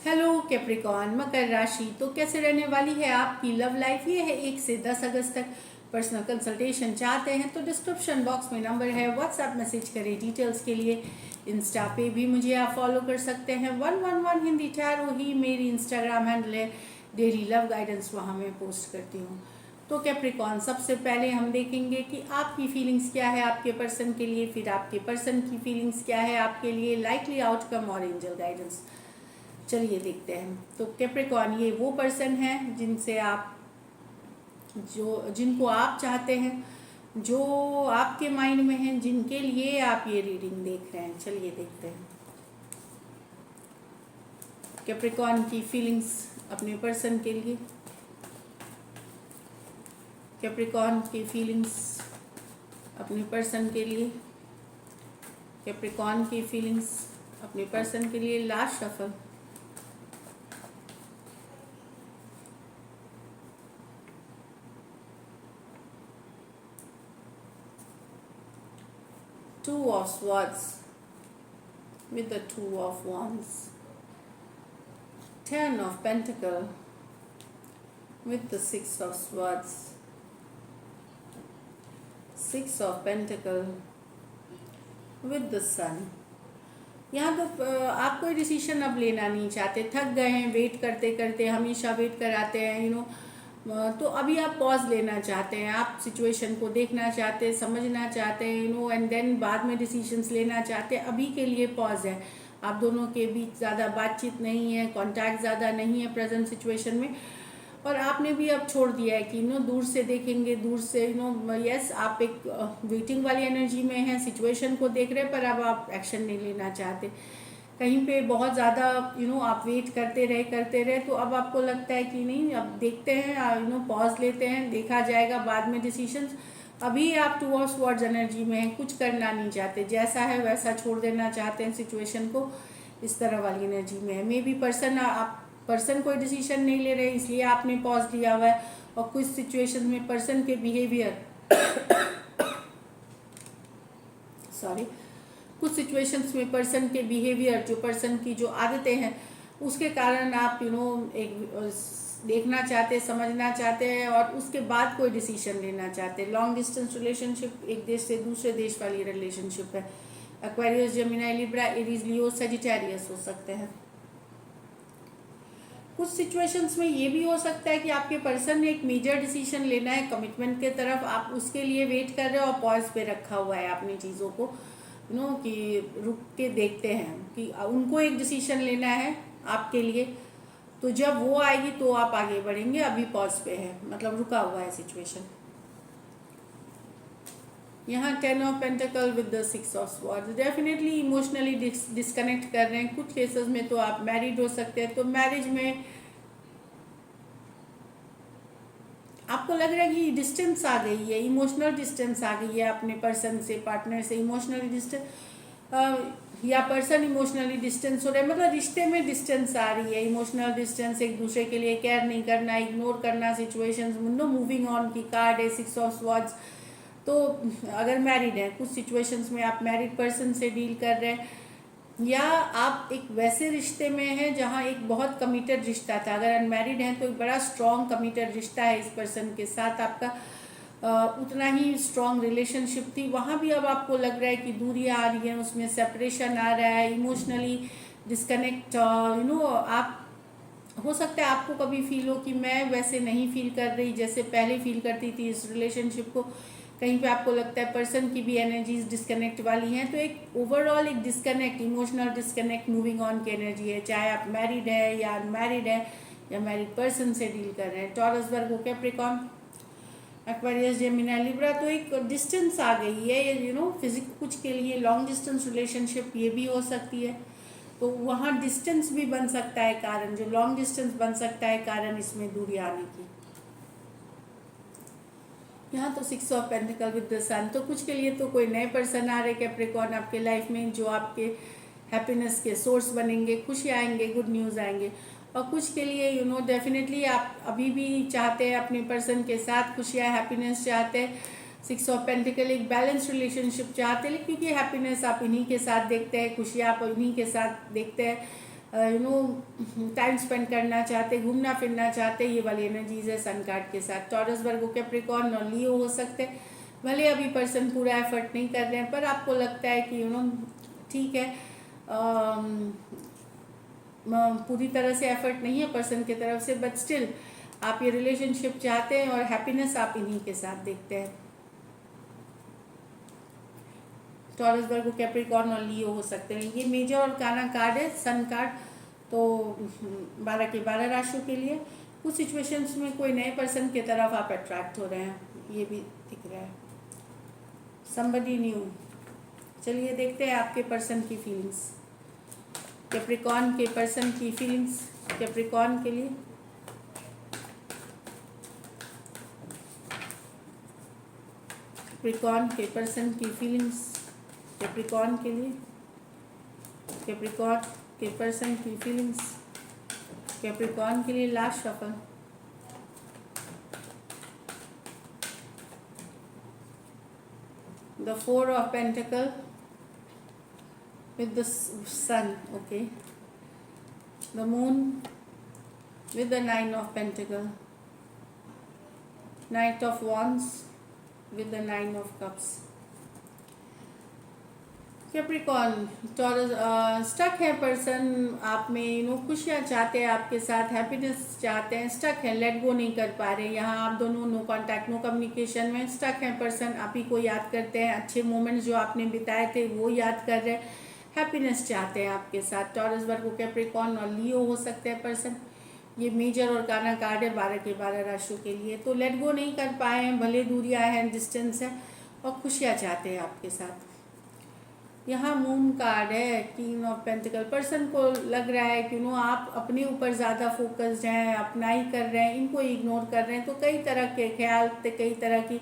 Hello Capricorn मकर राशि। तो कैसे रहने वाली है आपकी लव लाइफ? ये है 1 से 10 अगस्त तक। पर्सनल कंसल्टेशन चाहते हैं तो डिस्क्रिप्शन बॉक्स में नंबर है, व्हाट्सएप मैसेज करें डिटेल्स के लिए। इंस्टा पे भी मुझे आप फॉलो कर सकते हैं। 111 हिंदी टैरो ही मेरी इंस्टाग्राम हैंडल है। डेली लव गाइडेंस वहाँ मैं पोस्ट करती हूँ। तो कैप्रिकॉर्न, सबसे पहले हम देखेंगे कि आपकी फीलिंग्स क्या है आपके पर्सन के लिए, फिर आपके पर्सन की फीलिंग्स क्या है आपके लिए, लाइकली आउटकम और एंजल गाइडेंस। चलिए देखते हैं। तो कैप्रिकॉर्न, ये वो पर्सन है जिनको आप चाहते हैं, जो आपके माइंड में हैं, जिनके लिए आप ये रीडिंग देख रहे हैं। चलिए देखते हैं कैप्रिकॉर्न की फीलिंग्स अपने पर्सन के लिए। कैप्रिकॉर्न की फीलिंग्स अपने पर्सन के लिए। कैप्रिकॉर्न की फीलिंग्स अपने पर्सन के लिए। Last shuffle. Two of Swords with the Two of Wands. 10 of Pentacles with the Six of Swords. 6 of Pentacles with the Sun. यहाँ तो आप कोई डिसीजन अब लेना नहीं चाहते, थक गए हैं वेट करते करते, हमेशा वेट कराते हैं तो अभी आप पॉज लेना चाहते हैं। आप सिचुएशन को देखना चाहते हैं, समझना चाहते हैं एंड देन बाद में डिसीजंस लेना चाहते हैं। अभी के लिए पॉज है। आप दोनों के बीच ज़्यादा बातचीत नहीं है, कांटेक्ट ज़्यादा नहीं है प्रेजेंट सिचुएशन में। और आपने भी अब छोड़ दिया है कि दूर से देखेंगे, दूर से यस, आप एक वेटिंग वाली एनर्जी में हैं, सिचुएशन को देख रहे हैं, पर अब आप एक्शन नहीं लेना चाहते। कहीं पे बहुत ज़्यादा आप वेट करते रहे तो अब आपको लगता है कि नहीं, अब देखते हैं, पॉज लेते हैं, देखा जाएगा बाद में डिसीशंस। अभी आप टू ऑफ स्वॉर्ड्स एनर्जी में हैं, कुछ करना नहीं चाहते, जैसा है वैसा छोड़ देना चाहते हैं सिचुएशन को, इस तरह वाली एनर्जी में है। मे बी पर्सन कोई डिसीजन नहीं ले रहे, इसलिए आपने पॉज लिया हुआ है। और कुछ सिचुएशन में पर्सन के बिहेवियर सॉरी कुछ सिचुएशंस में पर्सन के बिहेवियर, जो पर्सन की जो आदतें हैं, उसके कारण आप एक देखना चाहते, समझना चाहते हैं और उसके बाद कोई डिसीजन लेना चाहते हैं। लॉन्ग डिस्टेंस रिलेशनशिप, एक देश से दूसरे देश वाली रिलेशनशिप है। एक्वेरियस, जेमिनी, लिब्रा, एरीज, लियो, सजिटेरियस हो सकते हैं। कुछ सिचुएशंस में ये भी हो सकता है कि आपके पर्सन ने एक मेजर डिसीजन लेना है कमिटमेंट के तरफ, आप उसके लिए वेट कर रहे हो और पॉज पे रखा हुआ है अपनी चीज़ों को, कि रुक के देखते हैं कि उनको एक डिसीजन लेना है आपके लिए, तो जब वो आएगी तो आप आगे बढ़ेंगे। अभी पॉज पे है, मतलब रुका हुआ है सिचुएशन। यहाँ 10 of pentacle with the 6 of swords. Definitely emotionally disconnect कर रहे हैं। कुछ केसेस में तो आप मैरिड हो सकते हैं, तो मैरिज में आपको लग रहा है कि डिस्टेंस आ गई है, इमोशनल डिस्टेंस आ गई है अपने पर्सन से, पार्टनर से इमोशनली डिस्टेंस, या पर्सन इमोशनली डिस्टेंस हो रहा है, मतलब रिश्ते में डिस्टेंस आ रही है, इमोशनल डिस्टेंस, एक दूसरे के लिए केयर नहीं करना, इग्नोर करना सिचुएशंस। मूविंग ऑन की कार्ड है 6 ऑफ स्वॉर्ड्स। तो अगर मैरिड है, कुछ सिचुएशंस में आप मैरिड पर्सन से डील कर रहे हैं, या आप एक वैसे रिश्ते में हैं जहाँ एक बहुत कमिटेड रिश्ता था। अगर अनमैरिड हैं तो एक बड़ा स्ट्रॉन्ग कमिटेड रिश्ता है इस पर्सन के साथ आपका, उतना ही स्ट्रॉन्ग रिलेशनशिप थी। वहाँ भी अब आपको लग रहा है कि दूरियाँ आ रही हैं, उसमें सेपरेशन आ रहा है, इमोशनली डिस्कनेक्ट। आप हो सकता है आपको कभी फील हो कि मैं वैसे नहीं फील कर रही जैसे पहले फील करती थी इस रिलेशनशिप को। कहीं पे आपको लगता है पर्सन की भी एनर्जीज डिस्कनेक्ट वाली हैं, तो एक ओवरऑल एक disconnect, emotional disconnect, moving on की एनर्जी है। चाहे आप मैरिड है या अनमैरिड है या मैरिड पर्सन से डील कर रहे हैं। टॉरस, वर्गो, कैप्रिकॉर्न, एक्वेरियस, जेमिनी, लिब्रा, तो एक डिस्टेंस आ गई है। फिजिक कुछ के लिए लॉन्ग डिस्टेंस रिलेशनशिप ये भी हो सकती है, तो वहाँ डिस्टेंस भी बन सकता है कारण, जो लॉन्ग डिस्टेंस बन सकता है कारण इसमें दूरी आने की। यहाँ तो 6 ऑफ पेंटिकल विद द सन। तो कुछ के लिए तो कोई नए पर्सन आ रहे कैप्रिकॉर्न आपके लाइफ में, जो आपके हैप्पीनेस के सोर्स बनेंगे, खुशी आएंगे, गुड न्यूज़ आएंगे। और कुछ के लिए डेफिनेटली आप अभी भी चाहते हैं अपने पर्सन के साथ खुशियाँ, हैप्पीनेस चाहते हैं। 6 ऑफ पेंटिकल एक बैलेंस रिलेशनशिप चाहते हैं, क्योंकि हैप्पीनेस आप इन्हीं के साथ देखते हैं, खुशियाँ आप इन्हीं के साथ देखते हैं। टाइम स्पेंड करना चाहते, घूमना फिरना चाहते, ये वाली एनर्जीज है सन कार्ड के साथ। टॉरस, वर्गो, कैप्रिकॉर्न और लियो हो सकते हैं। भले अभी पर्सन पूरा एफर्ट नहीं कर रहे हैं, पर आपको लगता है कि ठीक है, पूरी तरह से एफर्ट नहीं है पर्सन की तरफ से, बट स्टिल आप ये रिलेशनशिप चाहते हैं और हैप्पीनेस आप इन्हीं के साथ देखते हैं। टॉरस, वर्गो, कैप्रिकॉर्न और लियो हो सकते हैं। ये मेजर और काना कार्ड है, सन कार्ड। तो 12 के 12 राशियों के लिए कुछ सिचुएशंस में कोई नए पर्सन की तरफ आप अट्रैक्ट हो रहे हैं, ये भी दिख रहा है। Somebody new. चलिए देखते हैं आपके पर्सन की फीलिंग्स, कैप्रिकॉर्न के पर्सन की फीलिंग्स कैप्रिकॉर्न के लिए। कैप्रिकॉर्न के पर्सन की फीलिंग्स कैप्रिकॉर्न के लिए। कैप्रिकॉर्न के पर्सन की फीलिंग्स कैप्रिकॉर्न के लिए। Last shuffle. The 4 of Pentacle with the sun, okay. The moon with the 9 of Pentacle. Knight of Wands with the 9 of Cups. Capricorn, Taurus, stuck है person आप में, खुशियाँ चाहते हैं आपके साथ, हैप्पीनेस चाहते हैं, स्टक है, लेट गो नहीं कर पा रहे। यहाँ आप दोनों नो कांटेक्ट, नो कम्युनिकेशन में स्टक है पर्सन। आप ही को याद करते हैं, अच्छे मोमेंट्स जो आपने बिताए थे वो याद कर रहे हैं, हैप्पीनेस चाहते हैं आपके साथ। टॉरस, वर्गो, कैप्रिकॉर्न और लियो हो सकते हैं पर्सन। ये मेजर और काना कार्ड है 12 के 12 राशियों के लिए। तो लेट गो नहीं कर पाए हैं, भले दूरियाँ हैं, डिस्टेंस है, और खुशियाँ चाहते हैं आपके साथ। यहाँ मून कार्ड है, किंग ऑफ पेंटिकल। पर्सन को लग रहा है कि आप अपने ऊपर ज़्यादा फोकस्ड हैं, अपना ही कर रहे हैं, इनको इग्नोर कर रहे हैं। तो कई तरह के ख्याल, कई तरह की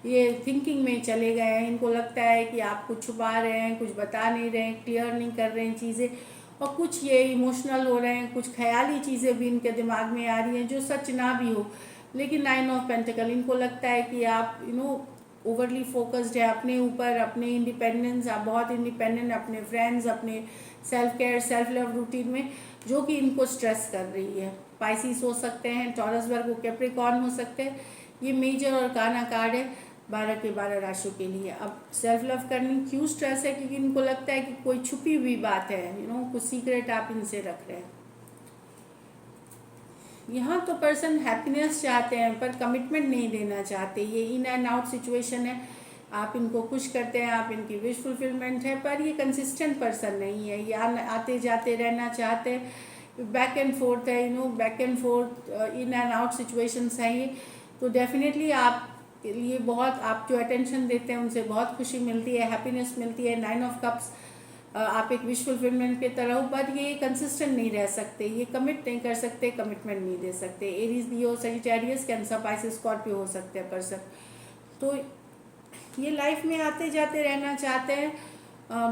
ये थिंकिंग में चले गए हैं। इनको लगता है कि आप कुछ छुपा रहे हैं, कुछ बता नहीं रहे हैं, क्लियर नहीं कर रहे हैं चीज़ें, और कुछ ये इमोशनल हो रहे हैं, कुछ ख्याली चीज़ें भी इनके दिमाग में आ रही हैं जो सच ना भी हो। लेकिन 9 ऑफ पेंटिकल, इनको लगता है कि आप ओवरली फोकस्ड है अपने ऊपर, अपने इंडिपेंडेंस, आप बहुत इंडिपेंडेंट, अपने फ्रेंड्स, अपने self care, self love routine में, जो कि इनको स्ट्रेस कर रही है। स्पाइसीस हो सकते हैं, टॉरस, वर्गो, कैप्रिकॉर्न हो सकते हैं। ये मेजर और काना कार्ड है 12 के 12 राशियों के लिए। अब सेल्फ लव करनी क्यों स्ट्रेस है? क्योंकि इनको लगता है कि कोई छुपी हुई बात है, कुछ सीक्रेट आप इनसे रख रहे हैं। यहाँ तो पर्सन हैप्पीनेस चाहते हैं पर कमिटमेंट नहीं देना चाहते। ये इन एंड आउट सिचुएशन है, आप इनको खुश करते हैं, आप इनकी विश फुलफिलमेंट है, पर ये कंसिस्टेंट पर्सन नहीं है। ये आते जाते रहना चाहते हैं, बैक एंड फोर्थ है, back and fourth, in and out situations हैं ये। तो डेफिनेटली आप लिए बहुत, आप जो अटेंशन देते हैं उनसे बहुत खुशी मिलती है, हैप्पीनेस मिलती है। 9 ऑफ कप्स, आप एक विश फुलफिलमेंट की तरह हो, पर ये कंसिस्टेंट नहीं रह सकते, ये कमिट नहीं कर सकते, कमिटमेंट नहीं दे सकते। एरीज, लियो, सजिटेरियस, कैंसर, पाइसेस, स्कॉर्पियो हो सकते हैं पर्सन। तो ये लाइफ में आते जाते रहना चाहते हैं,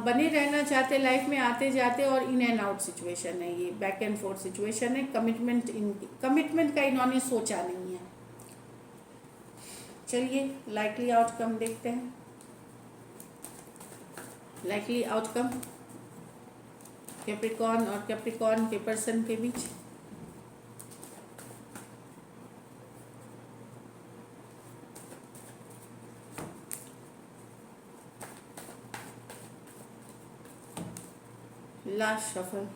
बने रहना चाहते हैं लाइफ में आते जाते, और इन एंड आउट सिचुएशन है ये, बैक एंड फोर्थ सिचुएशन है। कमिटमेंट का इन्होंने सोचा नहीं है। चलिए लाइकली आउटकम देखते हैं। लाइकली आउटकम कैप्रिकॉर्न और कैप्रिकॉर्न के पर्सन के बीच। Last shuffle.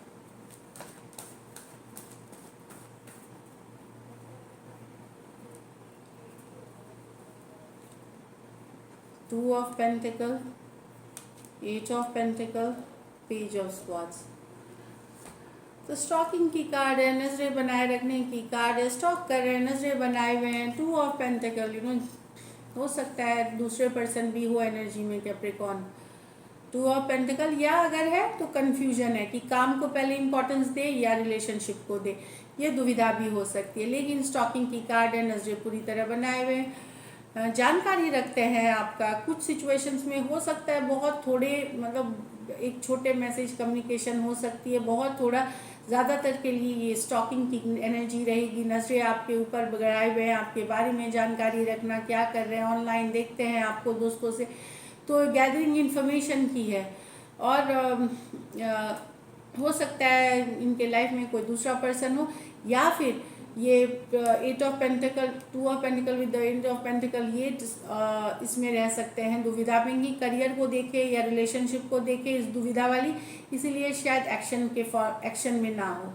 Two of pentacle, 8 of pentacle, page of swords. तो स्टॉकिंग की कार्ड है, नजरें बनाए रखने की कार्ड है, स्टॉक कर रहे हैं, नजरें बनाए हुए हैं। 2 ऑफ पेंटिकल, हो सकता है दूसरे पर्सन भी हो एनर्जी में कैप्रिकॉर्न। 2 ऑफ पेंटिकल, या अगर है तो कंफ्यूजन है कि काम को पहले इंपॉर्टेंस दे या रिलेशनशिप को दे, ये दुविधा भी हो सकती है। लेकिन स्टॉकिंग की कार्ड है, नजरें पूरी तरह बनाए हुए हैं, जानकारी रखते हैं आपका। कुछ सिचुएशंस में हो सकता है बहुत थोड़े, मतलब एक छोटे मैसेज कम्युनिकेशन हो सकती है, बहुत थोड़ा। ज़्यादातर के लिए ये स्टॉकिंग की एनर्जी रहेगी, नजरें आपके ऊपर बढ़ाए हुए हैं, आपके बारे में जानकारी रखना, क्या कर रहे हैं, ऑनलाइन देखते हैं आपको दोस्तों से, तो गैदरिंग इन्फॉर्मेशन की है। और हो सकता है इनके लाइफ में कोई दूसरा पर्सन हो, या फिर ये 8 of pentacle 2 of pentacle with the 8 of pentacle, ये इसमें रह सकते हैं दुविधा में ही, करियर को देखे या रिलेशनशिप को देखे इस दुविधा वाली, इसीलिए शायद एक्शन में ना हो।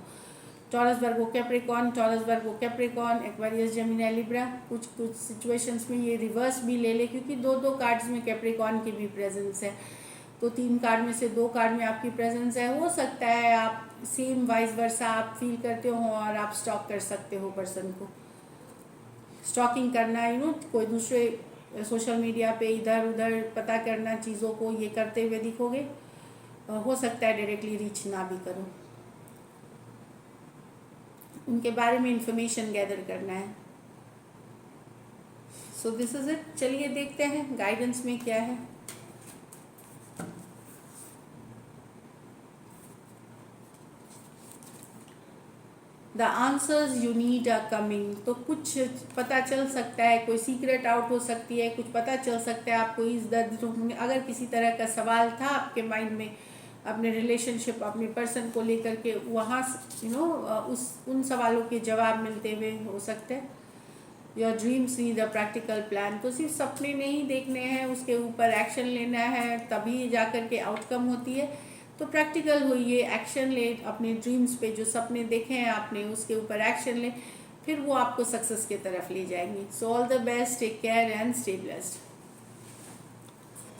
Taurus Virgo Capricorn, Taurus Virgo Capricorn, Aquarius Gemini Libra, कुछ सिचुएशंस में ये रिवर्स भी ले ले, क्योंकि दो कार्ड्स में कैप्रिकॉर्न की भी प्रेजेंस है, तो 3 कार्ड में से 2 कार्ड में आपकी प्रेजेंस है। हो सकता है आप सेम वाइस वर्सा आप फील करते हो और आप स्टॉक कर सकते हो पर्सन को। स्टॉकिंग करना, कोई दूसरे सोशल मीडिया पे इधर उधर पता करना चीज़ों को, ये करते हुए दिखोगे। हो सकता है डायरेक्टली रीच ना भी करो, उनके बारे में इंफॉर्मेशन गैदर करना है। So this is it. चलिए देखते हैं गाइडेंस में क्या है। The answers you need are coming. तो कुछ पता चल सकता है, कोई सीक्रेट आउट हो सकती है, कुछ पता चल सकता है आपको इस दर्द में। अगर किसी तरह का सवाल था आपके माइंड में अपने रिलेशनशिप, अपने पर्सन को लेकर के, वहाँ उन सवालों के जवाब मिलते हुए हो सकते हैं। Your dreams need a practical plan. तो सिर्फ सपने नहीं देखने हैं, उसके ऊपर एक्शन लेना है, तभी जा कर के आउटकम होती है। तो प्रैक्टिकल होइए, एक्शन ले, अपने ड्रीम्स पे जो सपने देखे हैं आपने उसके ऊपर एक्शन ले, फिर वो आपको सक्सेस की तरफ ले जाएंगे। So all the best, take care and stay blessed.